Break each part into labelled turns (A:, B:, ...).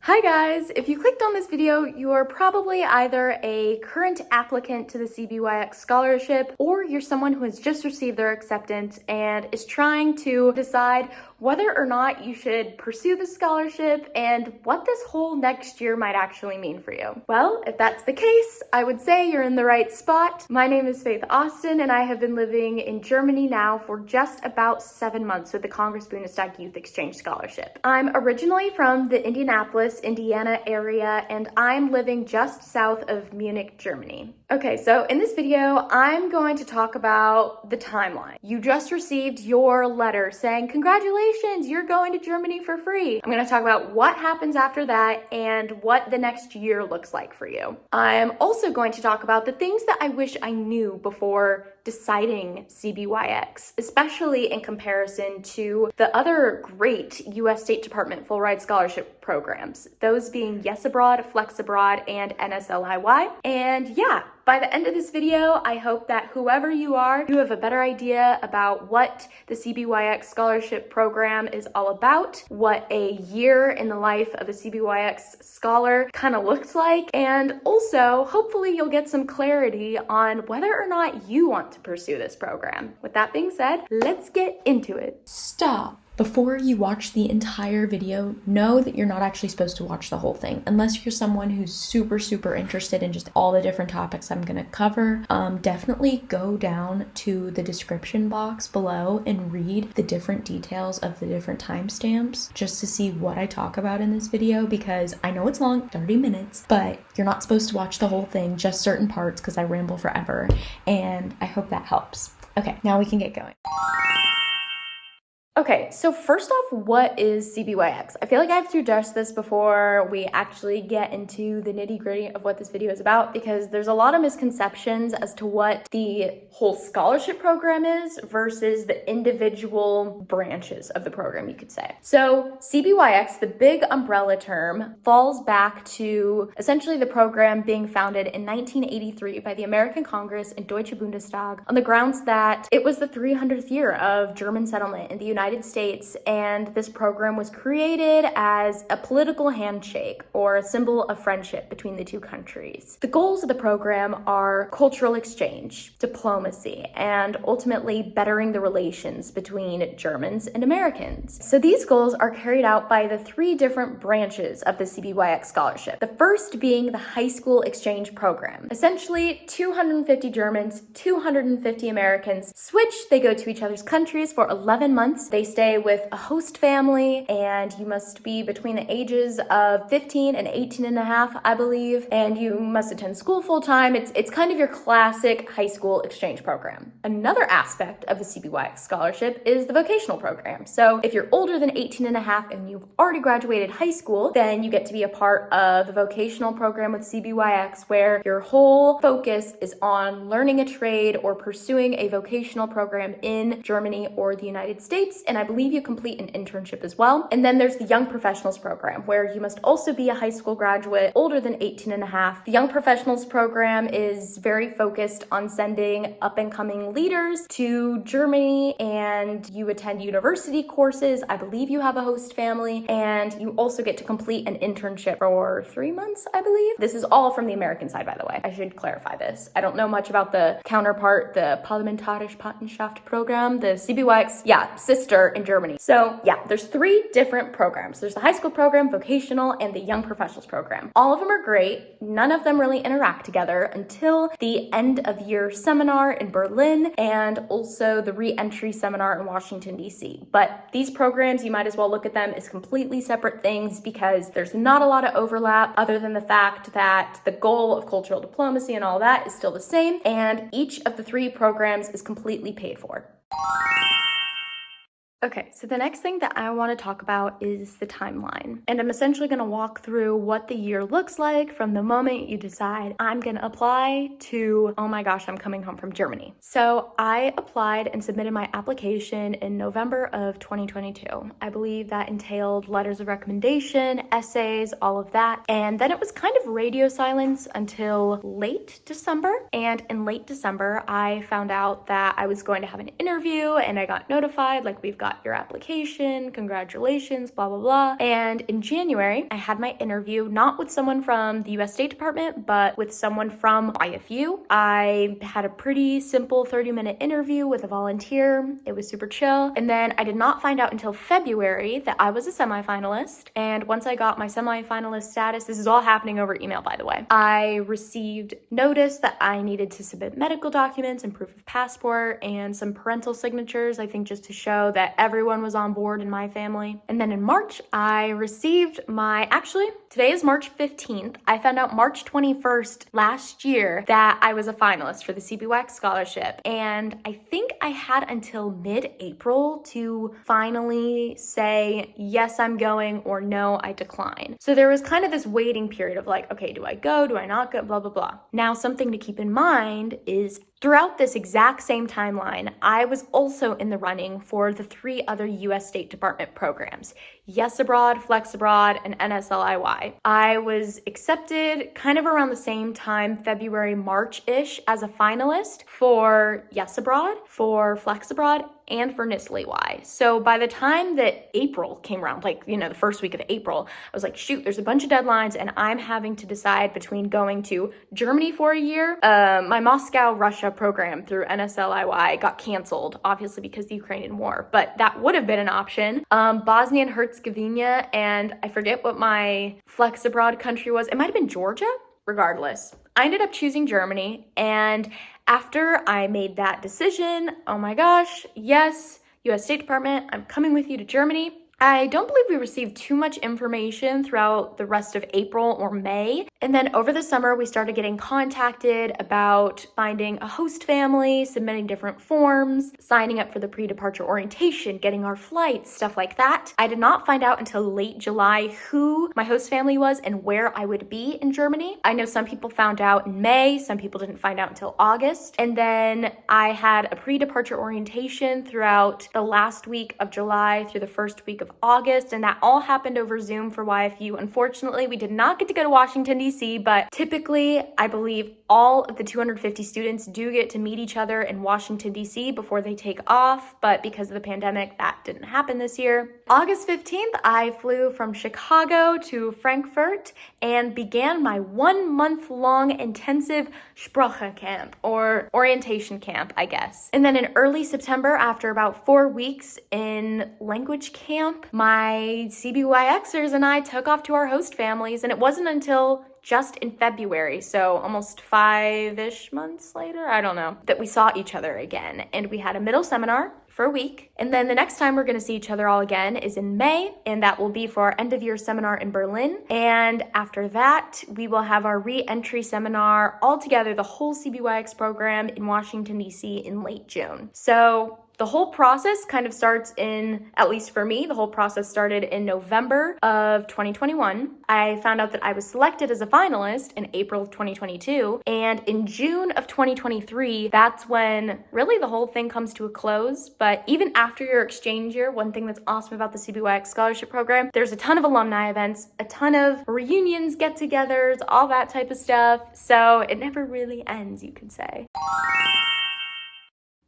A: Hi guys! If you clicked on this video, you are probably either a current applicant to the CBYX scholarship or you're someone who has just received their acceptance and is trying to decide whether or not you should pursue the scholarship and what this whole next year might actually mean for you. Well, if that's the case, I would say you're in the right spot. My name is Faith Austin and I have been living in Germany now for just about 7 months with the Congress-Bundestag Youth Exchange scholarship. I'm originally from the Indianapolis, Indiana area, and I'm living just south of Munich, Germany. Okay, so in this video, I'm going to talk about the timeline. You just received your letter saying, congratulations, you're going to Germany for free. I'm going to talk about what happens after that and what the next year looks like for you. I'm also going to talk about the things that I wish I knew before deciding CBYX, especially in comparison to the other great U.S. State Department full-ride scholarship programs, those being Yes Abroad, Flex Abroad, and NSLIY. And yeah, by the end of this video, I hope that whoever you are, you have a better idea about what the CBYX scholarship program is all about, what a year in the life of a CBYX scholar kind of looks like, and also hopefully you'll get some clarity on whether or not you want to pursue this program. With that being said, let's get into it.
B: Stop. Before you watch the entire video, know that you're not actually supposed to watch the whole thing. Unless you're someone who's super interested in just all the different topics I'm gonna cover, definitely go down to the description box below and read the different details of the different timestamps just to see what I talk about in this video, because I know it's long, 30 minutes, but you're not supposed to watch the whole thing, just certain parts, because I ramble forever, and I hope that helps. Okay, now we can get going.
A: Okay, so first off, what is CBYX? I feel like I have to address this before we actually get into the nitty-gritty of what this video is about, because there's a lot of misconceptions as to what the whole scholarship program is versus the individual branches of the program, you could say. So CBYX, the big umbrella term, falls back to essentially the program being founded in 1983 by the American Congress and Deutsche Bundestag on the grounds that it was the 300th year of German settlement in the United States, and this program was created as a political handshake or a symbol of friendship between the two countries. The goals of the program are cultural exchange, diplomacy, and ultimately bettering the relations between Germans and Americans. So these goals are carried out by the three different branches of the CBYX scholarship. The first being the high school exchange program. Essentially, 250 Germans, 250 Americans switch, they go to each other's countries for 11 months. They stay with a host family, and you must be between the ages of 15 and 18 and a half, I believe, and you must attend school full-time. It's kind of your classic high school exchange program. Another aspect of the CBYX scholarship is the vocational program. So if you're older than 18 and a half and you've already graduated high school, then you get to be a part of the vocational program with CBYX, where your whole focus is on learning a trade or pursuing a vocational program in Germany or the United States. And I believe you complete an internship as well. And then there's the Young Professionals program, where you must also be a high school graduate older than 18 and a half. The Young Professionals program is very focused on sending up-and-coming leaders to Germany, and you attend university courses. I believe you have a host family, and you also get to complete an internship for 3 months, I believe. This is all from the American side, by the way. I should clarify this. I don't know much about the counterpart, the Parlamentarische Patenschaft program, the CBYX, sister in Germany. So yeah, there's three different programs. There's the high school program, vocational, and the young professionals program. All of them are great. None of them really interact together until the end of year seminar in Berlin and also the re-entry seminar in Washington, D.C. But these programs, you might as well look at them as completely separate things because there's not a lot of overlap other than the fact that the goal of cultural diplomacy and all that is still the same, and each of the three programs is completely paid for. Okay, so the next thing that I want to talk about is the timeline. And I'm essentially going to walk through what the year looks like from the moment you decide I'm going to apply to, oh my gosh, I'm coming home from Germany. So I applied and submitted my application in November of 2022. I believe that entailed letters of recommendation, essays, all of that. And then it was kind of radio silence until late December. And in late December, I found out that I was going to have an interview, and I got notified, like, we've got got your application, congratulations, blah, blah, blah. And in January, I had my interview, not with someone from the US State Department, but with someone from IFU. I had a pretty simple 30-minute interview with a volunteer. It was super chill. And then I did not find out until February that I was a semifinalist. And once I got my semifinalist status, this is all happening over email, by the way, I received notice that I needed to submit medical documents and proof of passport and some parental signatures, I think just to show that everyone was on board in my family. And then in March, I received today is March 15th. I found out March 21st last year that I was a finalist for the CBYX scholarship. And I think I had until mid-April to finally say, yes, I'm going, or no, I decline. So there was kind of this waiting period of like, okay, do I go? Do I not go? Blah, blah, blah. Now, something to keep in mind is throughout this exact same timeline, I was also in the running for the 3 other US State Department programs, Yes Abroad, Flex Abroad, and NSLIY. I was accepted kind of around the same time, February, March-ish, as a finalist for Yes Abroad, for Flex Abroad, and for NSLIY. So by the time that April came around, the first week of April, I was like, shoot, there's a bunch of deadlines and I'm having to decide between going to Germany for a year. My Moscow, Russia program through NSLIY got canceled, obviously because of the Ukrainian war, but that would have been an option. Bosnia and Herzegovina, and I forget what my Flex Abroad country was. It might have been Georgia. Regardless, I ended up choosing Germany, and after I made that decision, oh my gosh, yes, US State Department, I'm coming with you to Germany. I don't believe we received too much information throughout the rest of April or May. And then over the summer, we started getting contacted about finding a host family, submitting different forms, signing up for the pre-departure orientation, getting our flights, stuff like that. I did not find out until late July who my host family was and where I would be in Germany. I know some people found out in May, some people didn't find out until August. And then I had a pre-departure orientation throughout the last week of July through the first week of August, and that all happened over Zoom for YFU. Unfortunately, we did not get to go to Washington, D.C., but typically, I believe all of the 250 students do get to meet each other in Washington, D.C. before they take off, but because of the pandemic, that didn't happen this year. August 15th, I flew from Chicago to Frankfurt and began my 1-month-long intensive Sprache camp, or orientation camp, I guess. And then in early September, after about 4 weeks in language camp, my CBYXers and I took off to our host families, and it wasn't until just in February, so almost 5-ish months later, I don't know, that we saw each other again. And we had a middle seminar for a week. And then the next time we're going to see each other all again is in May, and that will be for our end of year seminar in Berlin. And after that, we will have our re-entry seminar all together, the whole CBYX program in Washington, D.C. in late June. So the whole process kind of starts at least for me, the whole process started in November of 2021. I found out that I was selected as a finalist in April of 2022. And in June of 2023, that's when really the whole thing comes to a close. But even after your exchange year, one thing that's awesome about the CBYX scholarship program, there's a ton of alumni events, a ton of reunions, get-togethers, all that type of stuff. So it never really ends, you could say.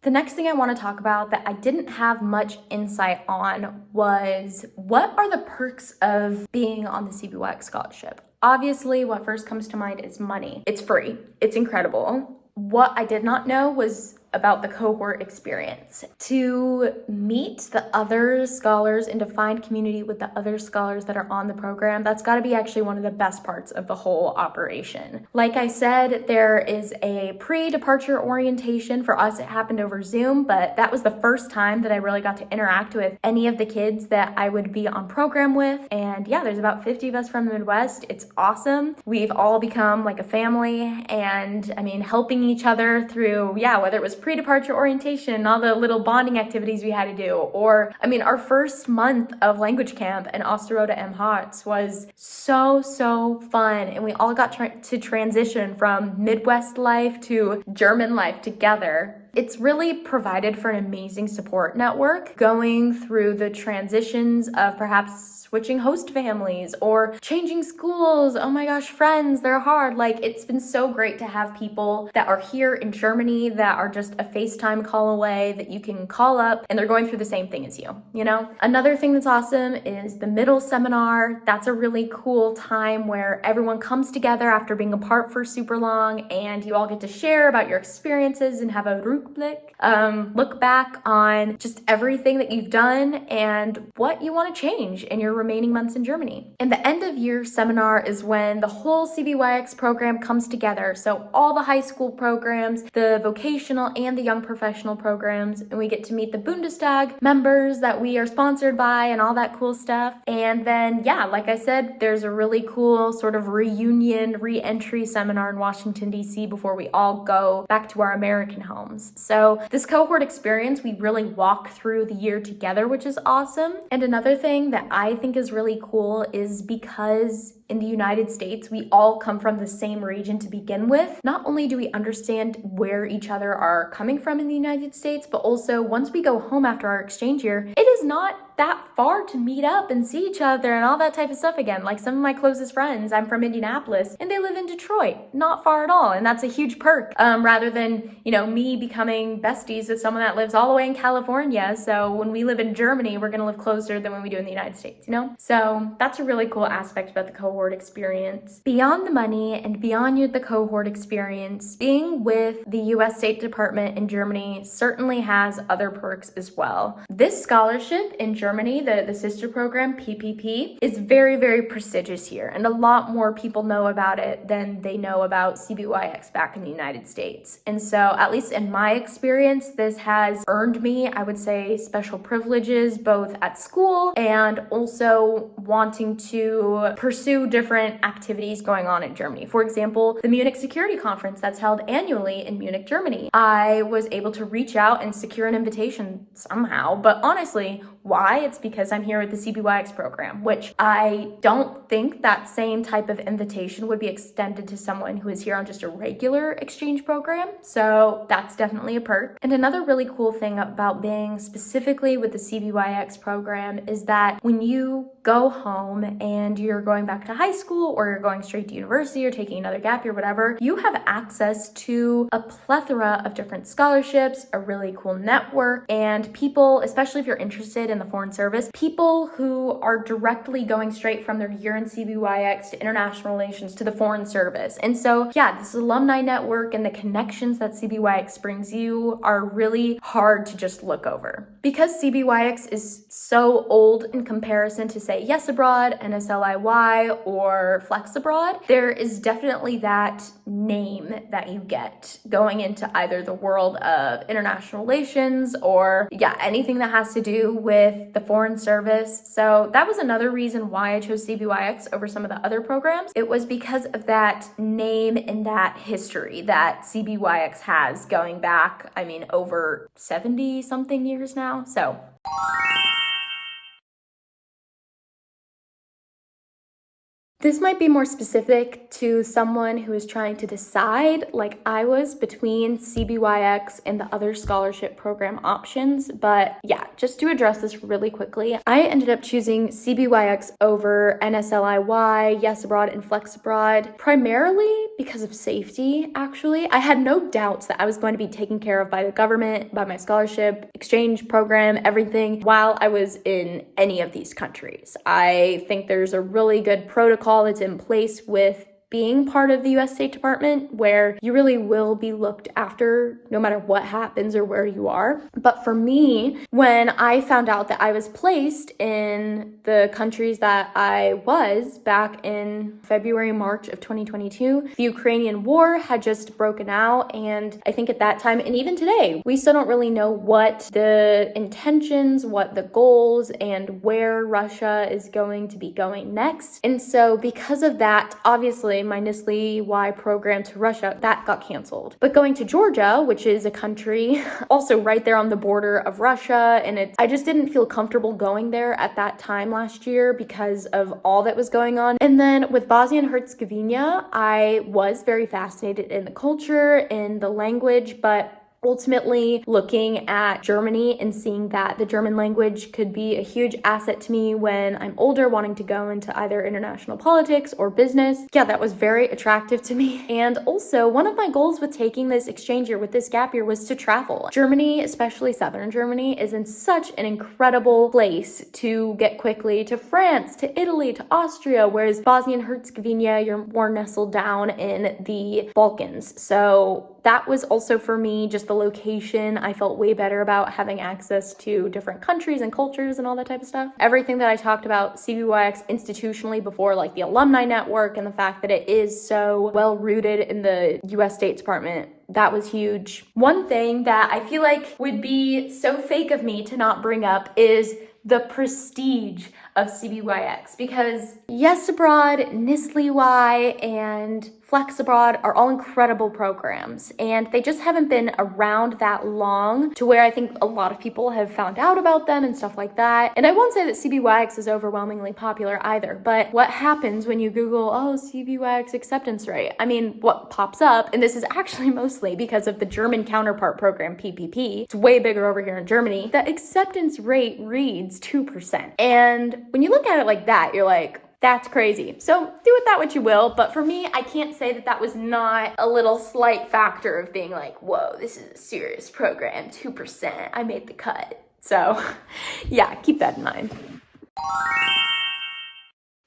A: The next thing I want to talk about that I didn't have much insight on was what are the perks of being on the CBYX scholarship? Obviously, what first comes to mind is money. It's free. It's incredible. What I did not know was about the cohort experience. To meet the other scholars and to find community with the other scholars that are on the program, that's got to be actually one of the best parts of the whole operation. Like I said, there is a pre-departure orientation. For us, it happened over Zoom, but that was the first time that I really got to interact with any of the kids that I would be on program with. And yeah, there's about 50 of us from the Midwest. It's awesome. We've all become like a family, and I mean, helping each other through, whether it was pre-departure orientation, all the little bonding activities we had to do, or I mean, our first month of language camp in Osterode am Harz was so fun, and we all got to transition from Midwest life to German life together. It's really provided for an amazing support network going through the transitions of perhaps switching host families or changing schools. Oh my gosh, friends, they're hard. Like, it's been so great to have people that are here in Germany that are just a FaceTime call away that you can call up and they're going through the same thing as you, you know? Another thing that's awesome is the middle seminar. That's a really cool time where everyone comes together after being apart for super long and you all get to share about your experiences and have a Rückblick, look back on just everything that you've done and what you want to change in your remaining months in Germany. And the end of year seminar is when the whole CBYX program comes together. So all the high school programs, the vocational and the young professional programs, and we get to meet the Bundestag members that we are sponsored by and all that cool stuff. And then, yeah, like I said, there's a really cool sort of reunion, re-entry seminar in Washington, D.C. before we all go back to our American homes. So this cohort experience, we really walk through the year together, which is awesome. And another thing that I think is really cool is because in the United States, we all come from the same region to begin with. Not only do we understand where each other are coming from in the United States, but also once we go home after our exchange year, it is not that far to meet up and see each other and all that type of stuff again. Like some of my closest friends, I'm from Indianapolis and they live in Detroit, not far at all. And that's a huge perk, rather than, you know, me becoming besties with someone that lives all the way in California. So when we live in Germany, we're gonna live closer than when we do in the United States, you know? So that's a really cool aspect about the cohort experience. Beyond the money and beyond the cohort experience, being with the US State Department in Germany certainly has other perks as well. This scholarship in Germany, the sister program, PPP, is very, very prestigious here, and a lot more people know about it than they know about CBYX back in the United States. And so, at least in my experience, this has earned me, I would say, special privileges both at school and also wanting to pursue different activities going on in Germany. For example, the Munich Security Conference that's held annually in Munich, Germany. I was able to reach out and secure an invitation somehow, but honestly, why? It's because I'm here with the CBYX program, which I don't think that same type of invitation would be extended to someone who is here on just a regular exchange program. So that's definitely a perk. And another really cool thing about being specifically with the CBYX program is that when you go home and you're going back to high school or you're going straight to university or taking another gap year, whatever, you have access to a plethora of different scholarships, a really cool network, and people, especially if you're interested in the foreign service, people who are directly going straight from their year in CBYX to international relations to the foreign service. And so, yeah, this alumni network and the connections that CBYX brings you are really hard to just look over. Because CBYX is so old in comparison to, say, Yes Abroad, NSLIY, or Flex Abroad, there is definitely that name that you get going into either the world of international relations or, yeah, anything that has to do with the foreign service. So that was another reason why I chose CBYX over some of the other programs. It was because of that name and that history that CBYX has going back, I mean, over 70 something years now. So this might be more specific to someone who is trying to decide, like I was, between CBYX and the other scholarship program options. But yeah, just to address this really quickly, I ended up choosing CBYX over NSLIY, Yes Abroad, and Flex Abroad, primarily because of safety, actually. I had no doubts that I was going to be taken care of by the government, by my scholarship, exchange program, everything, while I was in any of these countries. I think there's a really good protocol that's in place with being part of the US State Department, where you really will be looked after no matter what happens or where you are. But for me, when I found out that I was placed in the countries that I was back in February, March of 2022, the Ukrainian war had just broken out. And I think at that time, and even today, we still don't really know what the intentions, what the goals, and where Russia is going to be going next. And so because of that, obviously, my NSLIY program to Russia, that got canceled. But going to Georgia, which is a country also right there on the border of Russia, and I just didn't feel comfortable going there at that time last year because of all that was going on. And then with Bosnia and Herzegovina, I was very fascinated in the culture, in the language, but ultimately looking at Germany and seeing that the German language could be a huge asset to me when I'm older, wanting to go into either international politics or business. Yeah, that was very attractive to me. And also, one of my goals with taking this exchange year, with this gap year, was to travel. Germany, especially southern Germany, is in such an incredible place to get quickly to France, to Italy, to Austria, whereas Bosnia and Herzegovina, you're more nestled down in the Balkans. So that was also for me, just the location. I felt way better about having access to different countries and cultures and all that type of stuff. Everything that I talked about CBYX institutionally before, like the alumni network and the fact that it is so well rooted in the US State Department, that was huge. One thing that I feel like would be so fake of me to not bring up is the prestige of CBYX, because Yes Abroad, NSLIY, and Flex Abroad are all incredible programs, and they just haven't been around that long to where I think a lot of people have found out about them and stuff like that. And I won't say that CBYX is overwhelmingly popular either, but what happens when you Google, oh, CBYX acceptance rate? I mean, what pops up, and this is actually mostly because of the German counterpart program, PPP, it's way bigger over here in Germany, the acceptance rate reads 2%. And when you look at it like that, you're like, that's crazy. So do with that what you will, but for me, I can't say that that was not a little slight factor of being like, whoa, this is a serious program, 2%, I made the cut. So yeah, keep that in mind.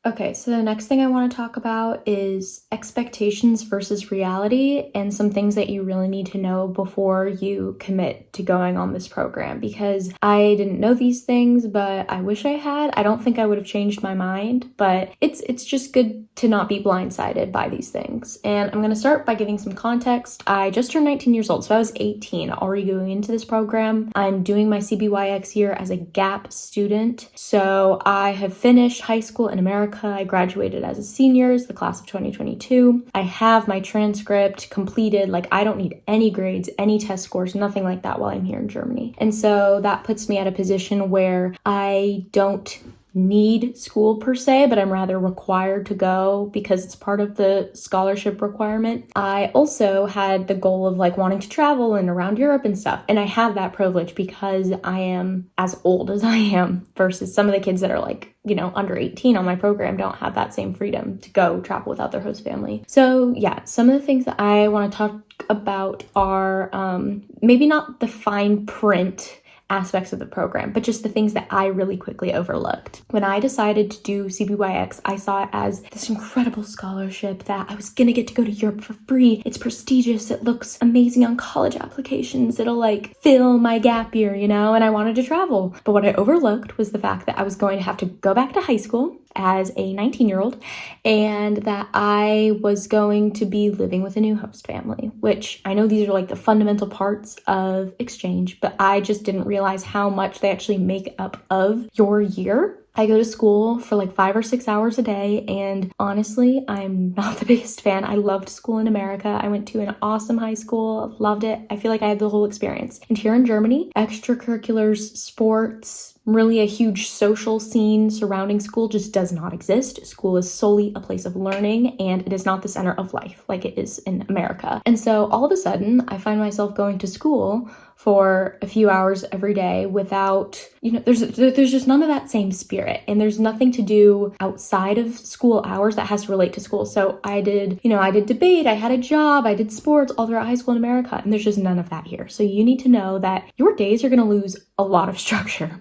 A: Okay, so the next thing I want to talk about is expectations versus reality, and some things that you really need to know before you commit to going on this program, because I didn't know these things, but I wish I had. I don't think I would have changed my mind, but it's just good to not be blindsided by these things. And I'm going to start by giving some context. I just turned 19 years old, so I was 18 already going into this program. I'm doing my CBYX year as a gap student, so I have finished high school in America. I graduated as a senior, the class of 2022. I have my transcript completed. Like, I don't need any grades, any test scores, nothing like that while I'm here in Germany. And so that puts me at a position where I don't need school per se, but I'm rather required to go because it's part of the scholarship requirement. I also had the goal of like wanting to travel and around Europe and stuff. And I have that privilege because I am as old as I am, versus some of the kids that are like, you know, under 18 on my program don't have that same freedom to go travel without their host family. So yeah, some of the things that I want to talk about are maybe not the fine print aspects of the program, but just the things that I really quickly overlooked. When I decided to do CBYX, I saw it as this incredible scholarship that I was gonna get to go to Europe for free. It's prestigious, it looks amazing on college applications, it'll like fill my gap year, you know, and I wanted to travel. But what I overlooked was the fact that I was going to have to go back to high school as a 19-year-old, and that I was going to be living with a new host family, which I know these are like the fundamental parts of exchange, but I just didn't realize how much they actually make up of your year. I go to school for like 5 or 6 hours a day, and honestly, I'm not the biggest fan. I loved school in America. I went to an awesome high school, loved it. I feel like I had the whole experience. And here in Germany, extracurriculars, sports, really a huge social scene surrounding school just does not exist. School is solely a place of learning, and it is not the center of life like it is in America. And so all of a sudden, I find myself going to school for a few hours every day without, you know, there's just none of that same spirit, and there's nothing to do outside of school hours that has to relate to school. So I did debate, I had a job, I did sports all throughout high school in America, and there's just none of that here. So you need to know that your days are going to lose a lot of structure.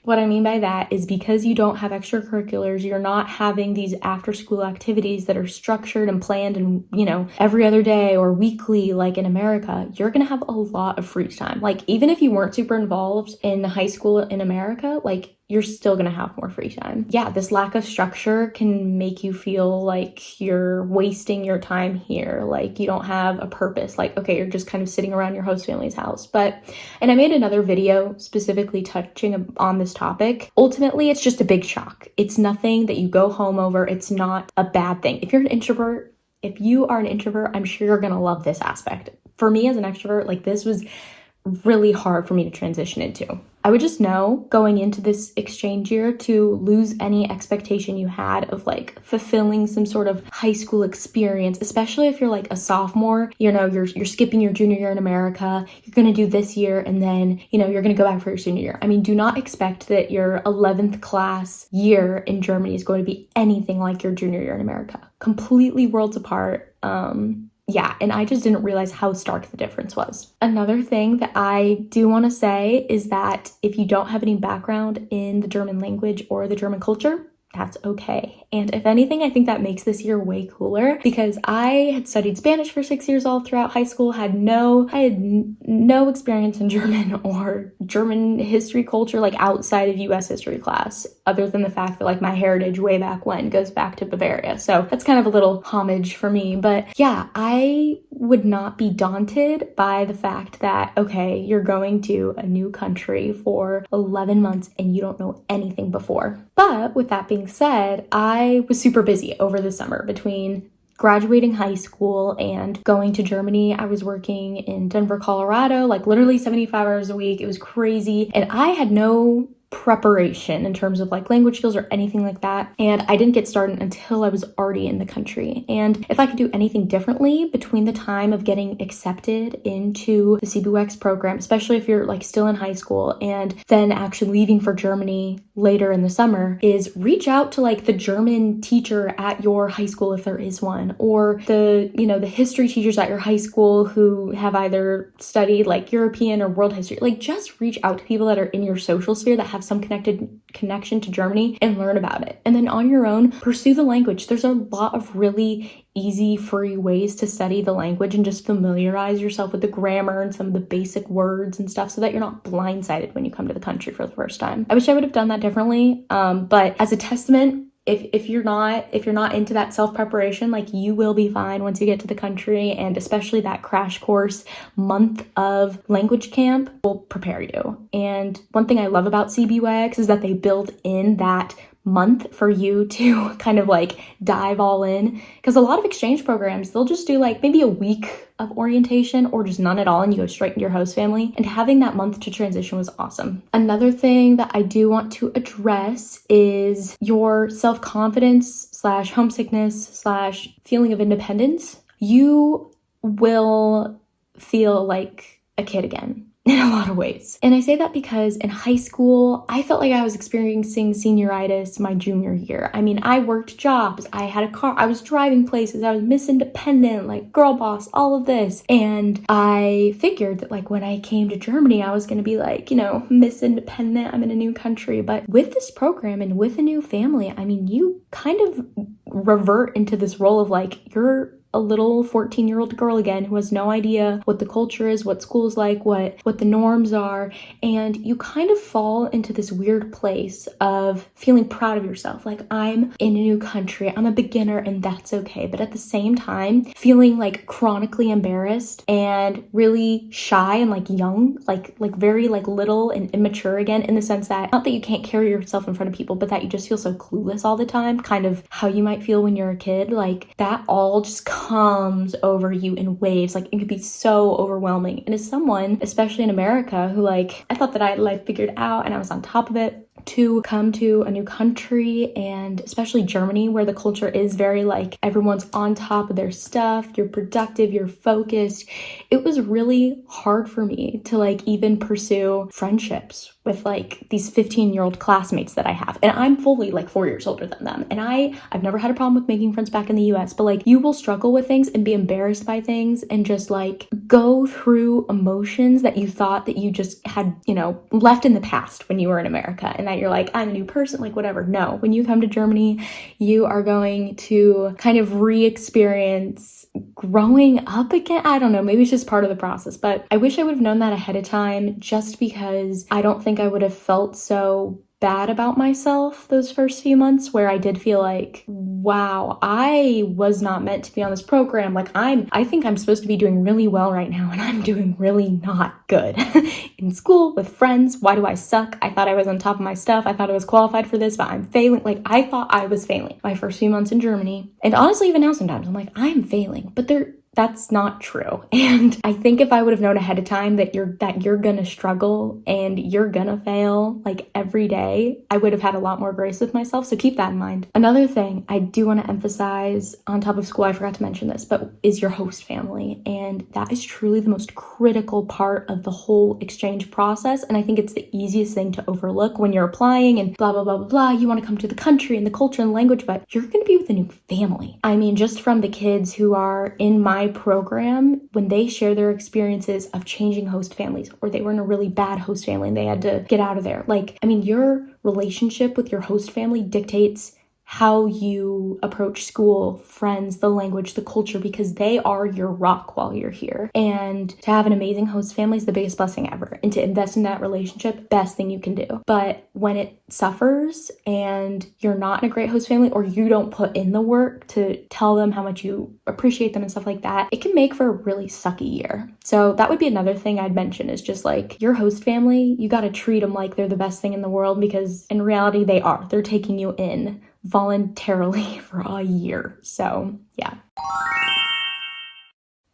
A: What I mean by that is because you don't have extracurriculars, you're not having these after school activities that are structured and planned and, you know, every other day or weekly like in America, you're going to have a lot of free time. Like, even if you weren't super involved in high school in America, like, you're still going to have more free time. Yeah, this lack of structure can make you feel like you're wasting your time here, like you don't have a purpose, like, okay, you're just kind of sitting around your host family's house. And I made another video specifically touching on this topic. Ultimately, it's just a big shock. It's nothing that you go home over. It's not a bad thing. If you are an introvert, I'm sure you're going to love this aspect. For me as an extrovert, like, this was really hard for me to transition into. I would just know going into this exchange year to lose any expectation you had of like fulfilling some sort of high school experience, especially if you're like a sophomore, you know, you're skipping your junior year in America, you're going to do this year and then, you know, you're going to go back for your senior year. I mean, do not expect that your 11th class year in Germany is going to be anything like your junior year in America. Completely worlds apart. Yeah, and I just didn't realize how stark the difference was. Another thing that I do want to say is that if you don't have any background in the German language or the German culture, that's okay. And if anything, I think that makes this year way cooler because I had studied Spanish for 6 years all throughout high school, I had no experience in German or German history culture, like outside of US history class, other than the fact that like my heritage way back when goes back to Bavaria. So that's kind of a little homage for me. But yeah, I would not be daunted by the fact that, okay, you're going to a new country for 11 months and you don't know anything before. But with that being said, I was super busy over the summer between graduating high school and going to Germany. I was working in Denver, Colorado, like literally 75 hours a week. It was crazy. And I had no preparation in terms of like language skills or anything like that. And I didn't get started until I was already in the country. And if I could do anything differently between the time of getting accepted into the CBYX program, especially if you're like still in high school and then actually leaving for Germany later in the summer, is reach out to like the German teacher at your high school if there is one, or the, you know, the history teachers at your high school who have either studied like European or world history. Like just reach out to people that are in your social sphere that have some connection to Germany and learn about it. And then on your own, pursue the language. There's a lot of really easy, free ways to study the language and just familiarize yourself with the grammar and some of the basic words and stuff so that you're not blindsided when you come to the country for the first time. I wish I would have done that differently. But as a testament, if you're not into that self-preparation, like you will be fine once you get to the country, and especially that crash course month of language camp will prepare you. And one thing I love about CBYX is that they build in that month for you to kind of like dive all in, because a lot of exchange programs, they'll just do like maybe a week of orientation or just none at all and you go straight into your host family, and having that month to transition was awesome. Another thing that I do want to address is your self-confidence / homesickness / feeling of independence. You will feel like a kid again in a lot of ways. And I say that because in high school, I felt like I was experiencing senioritis my junior year. I mean, I worked jobs, I had a car, I was driving places, I was Miss Independent, like girl boss, all of this. And I figured that like when I came to Germany, I was going to be like, you know, Miss Independent, I'm in a new country. But with this program and with a new family, I mean, you kind of revert into this role of like, you're a little 14-year-old girl again who has no idea what the culture is, what school's like, what the norms are, and you kind of fall into this weird place of feeling proud of yourself, like I'm in a new country, I'm a beginner, and that's okay. But at the same time, feeling like chronically embarrassed and really shy and like young, like very like little and immature again, in the sense that not that you can't carry yourself in front of people, but that you just feel so clueless all the time, kind of how you might feel when you're a kid. Like that all just comes over you in waves. Like it could be so overwhelming. And as someone, especially in America, who like I thought that I had life figured out and I was on top of it, to come to a new country, and especially Germany, where the culture is very like everyone's on top of their stuff, you're productive, you're focused, it was really hard for me to like even pursue friendships with like these 15-year-old classmates that I have. And I'm fully like 4 years older than them. And I've never had a problem with making friends back in the US, but like you will struggle with things and be embarrassed by things and just like go through emotions that you thought that you just had, you know, left in the past when you were in America, and that you're like, I'm a new person, like whatever. No, when you come to Germany, you are going to kind of re-experience growing up again. I don't know, maybe it's just part of the process, but I wish I would have known that ahead of time, just because I don't think I would have felt so bad about myself those first few months, where I did feel like, wow, I was not meant to be on this program. Like I think I'm supposed to be doing really well right now, and I'm doing really not good in school, with friends. Why do I suck? I thought I was on top of my stuff. I thought I was qualified for this, but I'm failing. Like I thought I was failing my first few months in Germany. And honestly, even now sometimes I'm like, I'm failing, but
B: that's not true. And I think if I would have known ahead of time that you're gonna struggle and you're gonna fail like every day, I would have had a lot more grace with myself. So keep that in mind. Another thing I do want to emphasize on top of school, I forgot to mention this, but is your host family. And that is truly the most critical part of the whole exchange process. And I think it's the easiest thing to overlook when you're applying and blah, blah, blah, blah, blah. You want to come to the country and the culture and the language, but you're going to be with a new family. I mean, just from the kids who are in my program, when they share their experiences of changing host families, or they were in a really bad host family and they had to get out of there. Like, I mean, your relationship with your host family dictates how you approach school, friends, the language, the culture, because they are your rock while you're here. And to have an amazing host family is the biggest blessing ever. And to invest in that relationship, best thing you can do. But when it suffers and you're not in a great host family, or you don't put in the work to tell them how much you appreciate them and stuff like that, it can make for a really sucky year. So that would be another thing I'd mention, is just like your host family, you got to treat them like they're the best thing in the world, because in reality they are. They're taking you in voluntarily for a year. So yeah.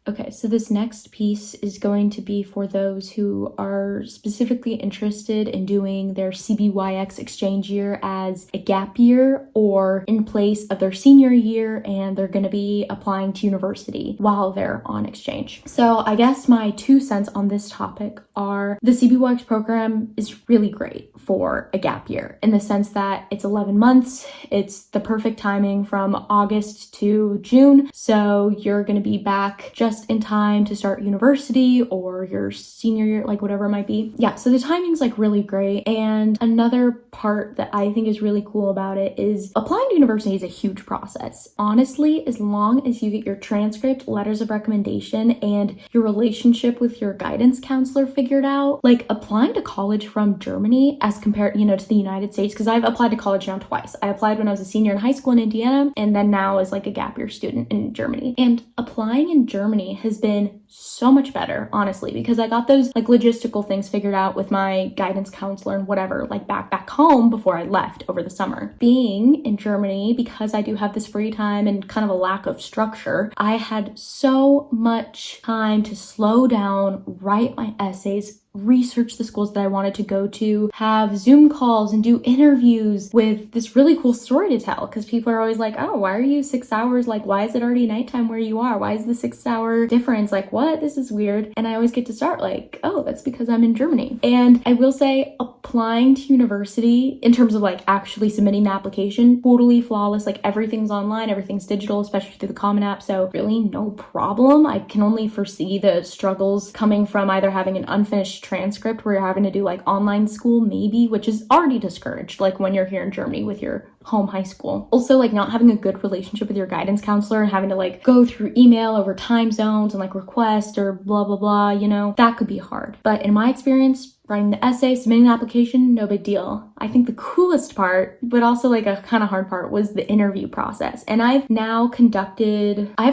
B: Okay, so this next piece is going to be for those who are specifically interested in doing their CBYX exchange year as a gap year, or in place of their senior year, and they're going to be applying to university while they're on exchange. So I guess my 2 cents on this topic are the CBYX program is really great for a gap year, in the sense that it's 11 months. It's the perfect timing from August to June. So you're going to be back just in time to start university or your senior year, like whatever it might be. Yeah, so the timing's like really great. And another part that I think is really cool about it is applying to university is a huge process. Honestly, as long as you get your transcript, letters of recommendation, and your relationship with your guidance counselor figured out, like applying to college from Germany as compared, to the United States, because I've applied to college now twice. I applied when I was a senior in high school in Indiana, and then now as like a gap year student in Germany. And applying in Germany has been so much better, honestly, because I got those like logistical things figured out with my guidance counselor and whatever, like back home before I left over the summer. Being in Germany, because I do have this free time and kind of a lack of structure, I had so much time to slow down, write my essays, research the schools that I wanted to go to, have Zoom calls and do interviews with this really cool story to tell, because people are always like, oh, why are you 6 hours? Like, why is it already nighttime where you are? Why is the 6 hour difference? Like, what? This is weird. And I always get to start like, oh, that's because I'm in Germany. And I will say, applying to university in terms of like actually submitting the application, totally flawless. Like everything's online, everything's digital, especially through the Common App. So really no problem. I can only foresee the struggles coming from either having an unfinished transcript where you're having to do like online school maybe, which is already discouraged like when you're here in Germany with your home high school. Also like not having a good relationship with your guidance counselor and having to like go through email over time zones and like request or blah blah blah, that could be hard. But in my experience, writing the essay, submitting the application, no big deal. I think the coolest part, but also like a kind of hard part, was the interview process. And I've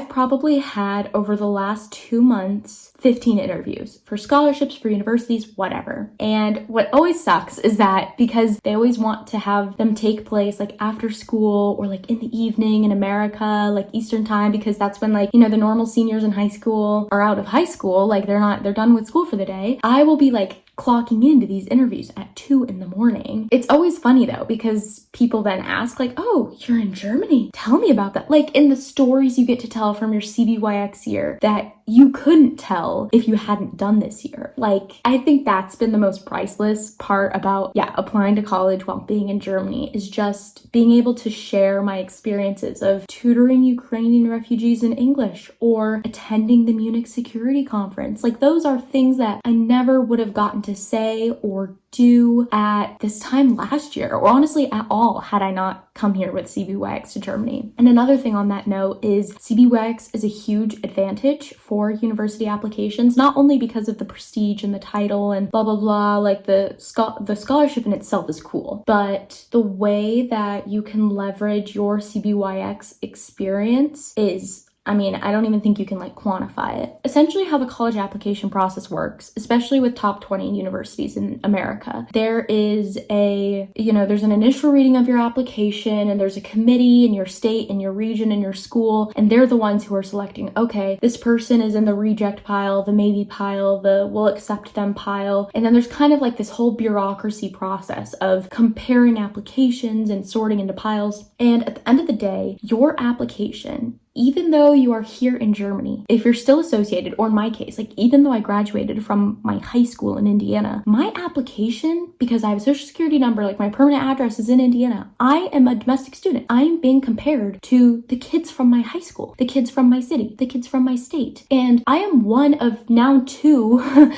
B: probably had over the last 2 months 15 interviews for scholarships, for universities, whatever. And what always sucks is that because they always want to have them take place like after school or like in the evening in America, like Eastern time, because that's when like, the normal seniors in high school are out of high school, like they're done with school for the day. I will be like clocking into these interviews at 2 a.m. It's always funny though, because people then ask like, oh, you're in Germany. Tell me about that. Like in the stories you get to tell from your CBYX year that you couldn't tell if you hadn't done this year. Like, I think that's been the most priceless part about, applying to college while being in Germany, is just being able to share my experiences of tutoring Ukrainian refugees in English or attending the Munich Security Conference. Like, those are things that I never would have gotten to say or do at this time last year, or honestly at all, had I not come here with CBYX to Germany. And another thing on that note is CBYX is a huge advantage for university applications, not only because of the prestige and the title and blah, blah, blah, like the scholarship in itself is cool, but the way that you can leverage your CBYX experience is
A: I mean, I don't even think you can like quantify it. Essentially how the college application process works, especially with top 20 universities in America, there is there's an initial reading of your application, and there's a committee in your state, in your region, in your school, and they're the ones who are selecting, okay, this person is in the reject pile, the maybe pile, the we'll accept them pile. And then there's kind of like this whole bureaucracy process of comparing applications and sorting into piles. And at the end of the day, your application, even though you are here in Germany, if you're still associated, or in my case, like even though I graduated from my high school in Indiana, my application, because I have a social security number, like my permanent address is in Indiana, I am a domestic student. I am being compared to the kids from my high school, the kids from my city, the kids from my state. And I am one of now 2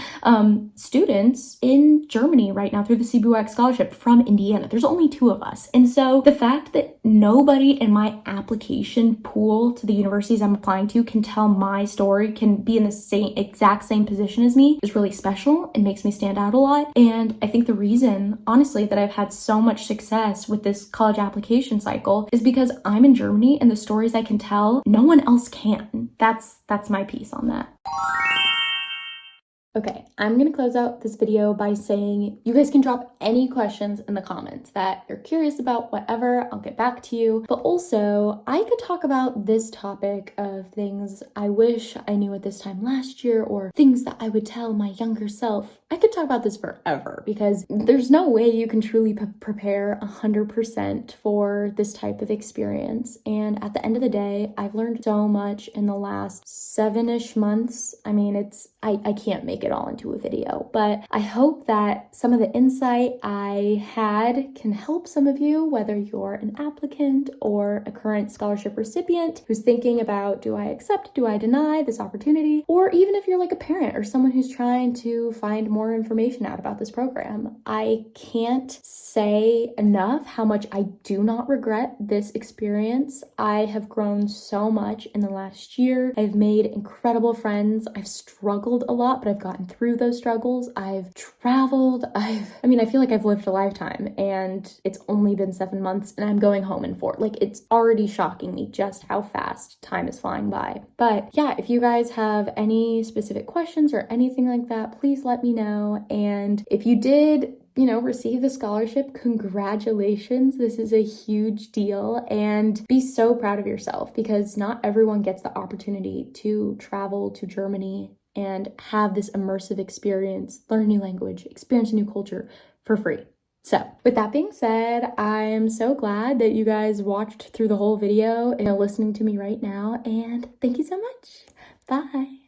A: students in Germany right now through the CBYX scholarship from Indiana. There's only 2 of us. And so the fact that nobody in my application pool to the universities I'm applying to can tell my story, can be in the exact same position as me, is really special and makes me stand out a lot. And I think the reason, honestly, that I've had so much success with this college application cycle is because I'm in Germany, and the stories I can tell, no one else can. That's my piece on that. Okay, I'm gonna close out this video by saying you guys can drop any questions in the comments that you're curious about, whatever, I'll get back to you. But also, I could talk about this topic of things I wish I knew at this time last year, or things that I would tell my younger self. I could talk about this forever, because there's no way you can truly prepare 100% for this type of experience. And at the end of the day, I've learned so much in the last 7-ish months. I mean, I can't make it all into a video, but I hope that some of the insight I had can help some of you, whether you're an applicant or a current scholarship recipient who's thinking about, do I accept, do I deny this opportunity? Or even if you're like a parent or someone who's trying to find more information out about this program. I can't say enough how much I do not regret this experience. I have grown so much in the last year. I've made incredible friends. I've struggled a lot, but I've gotten through those struggles. I've traveled. I feel like I've lived a lifetime, and it's only been 7 months, and I'm going home in 4. Like, it's already shocking me just how fast time is flying by. But yeah, if you guys have any specific questions or anything like that, please let me know. And if you did receive the scholarship, congratulations. This is a huge deal, and be so proud of yourself, because not everyone gets the opportunity to travel to Germany and have this immersive experience, learn a new language, experience a new culture for free. So with that being said, I'm so glad that you guys watched through the whole video and are listening to me right now, and thank you so much. Bye.